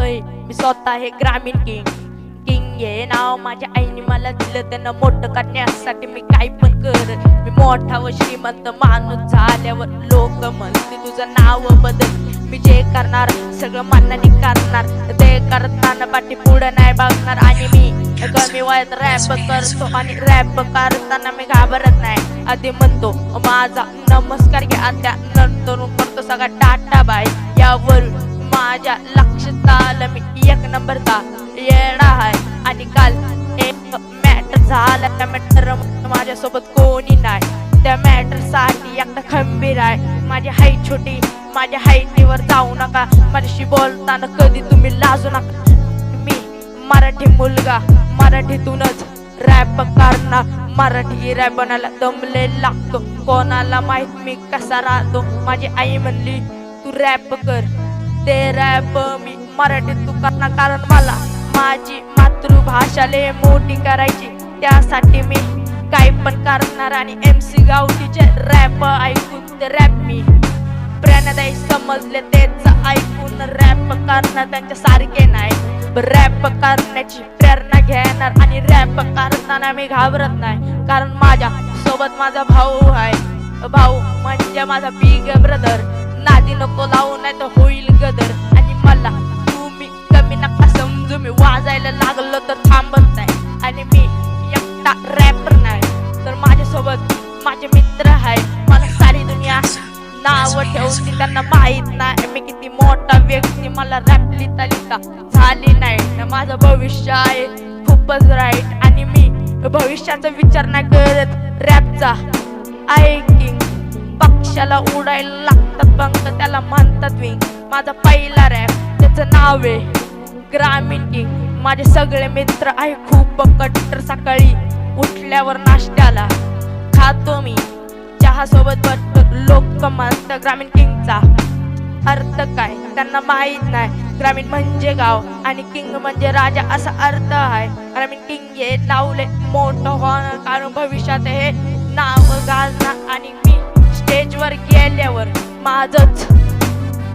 ऐ मी स्वतः हे ग्रामीण किंग किंग हे नाव माझ्या आईने मला दिलं. त्यांना मोठं करण्यासाठी मी काही पण कर. मी मोठा व श्रीमंत माणूस झाल्यावर लोक म्हणते तुझं नाव बदल. मी जे करणार सगळं मनाने करणार. ते करताना पाठी पुढे नाही बघणार. आणि मी कमी वयात रॅप करतो आणि रॅप करताना मी घाबरत नाही. आधी म्हणतो माझा नमस्कार घ्या, त्यानंतर करतो सगळा टाटा बाय. यावर माझ्या लक्षात आलं मी एक नंबरचा येडा आहे. आणि काल एक मॅटर झाला, त्या मॅटर माझ्यासोबत कोणी नाही. त्या मॅटर साठी एकदा खंबीर आहे. माझी हाईट छोटी, माझ्या हाईटीवर जाऊ नका. माझ्याशी बोलताना कधी तुम्ही लाजू नका. मी मराठी मुलगा, मराठीतूनच रॅप करणार. मराठी रॅप बनायला दमले लागतो. कोणाला माहित मी कसा राहतो. माझी आई म्हणली तू रॅप कर. ते रॅप मी मराठीत तू करणार, कारण मला माझी मातृभाषा लय मोठी करायची. त्यासाठी मी काही पण करणार. आणि MC गावठीचे रॅप ऐकून ते रॅप मी प्रेरणादायी समजले. त्याचं ऐकून रॅप करणार त्यांच्या सारखे नाही. रॅप करण्याची प्रेरणा घेणार. आणि रॅप करताना मी घाबरत नाही, कारण माझ्या सोबत माझा भाऊ आहे. भाऊ म्हणजे माझा बिग ब्रदर. नादी नको लावू नाही तर होईल गदर. आणि मला तुम्ही कमी नका समजू. मी वाजायला लागलो तर थांबत नाही. आणि मी एकटा रॅपर नाही, तर माझ्यासोबत माझे मित्र आहे. मला सारी दुनिया नाव ठेवते, त्यांना माहित नाही मी किती मोठा व्यक्ती. मला रॅप लिहिता लिहिता झाली नाही. माझं भविष्य आहे खूपच राईट. आणि मी भविष्याचा विचार नाही करत. रॅपचा ऐकिंग पक्षाला उडायला लागतात पंख, त्याला म्हणतात विंग. माझा पहिला रॅप त्याचं नाव आहे ग्रामीण किंग. माझे सगळे मित्र आहे खूप कट्टर. सकाळी उठल्यावर नाश्त्याला खातो मी चहा सोबत बट. लोक म्हणतात ग्रामीण किंगचा अर्थ काय त्यांना माहित नाही. ग्रामीण म्हणजे गाव आणि किंग म्हणजे राजा असा अर्थ आहे. ग्रामीण किंग हे लावले मोठं होणार, कारण भविष्यात हे नाव गाजणार. आणि मी स्टेजवर गेल्यावर माझंच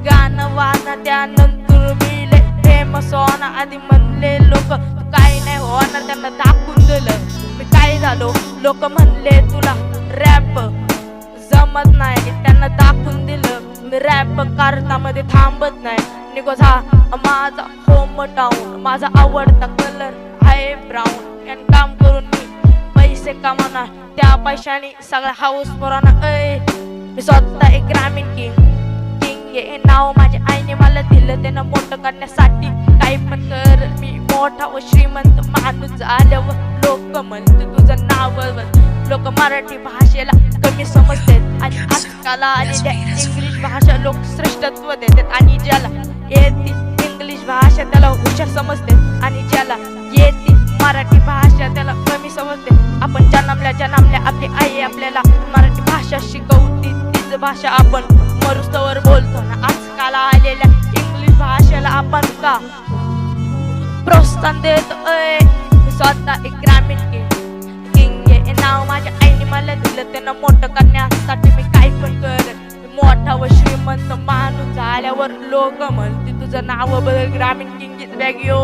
गाणं वाजणार. त्यानंतर मी लय फेमस होणार. आधी म्हणले लोक काही नाही होणार, त्यांना दाखवून दिलं मी काय झालो. लोक म्हणले तुला रॅप जमत नाही, त्यांना दाखवून दिलं मी रॅप करतामध्ये थांबत नाही. निघोज हा माझा होम टाऊन. माझा आवडता कलर आहे ब्राऊन. आणि काम करून मी पैसे कमावणार. त्या पैशाने सगळा हाऊस पुरवणार. मी स्वतः एक ग्रामीण किंग किंग हे नाव माझ्या आईने मला दिलं. त्यानं मोठं करण्यासाठी काही पण कर. मी मोठा व श्रीमंत माणूस झाल्यावर लोक म्हणते तुझं नाव. लोक मराठी भाषेला कमी समजतात आणि आजकाल आलेल्या इंग्लिश भाषा लोक श्रेष्ठत्व देतात. आणि ज्याला येते इंग्लिश भाषा त्याला हुशार समजते. आणि ज्याला येते मराठी भाषा त्याला कमी समजते. आपण जन्मल्या आपली आई आपल्याला मराठी भाषा शिकवते. तीच भाषा आपण मरुस्तवर बोलतो ना. आजकाल आलेल्या इंग्लिश भाषेला आपण का प्रोत्साहन देतो. स्वतः एक ग्रामीण किंग हे नाव माझ्या आईने मला दिलं. त्यांना मोठं करण्यासाठी मी काही पण कर. मोठा व श्रीमंत माणूस झाल्यावर लोक म्हणते तुझं नाव बदल. ग्रामीण किंग इज बॅक यो.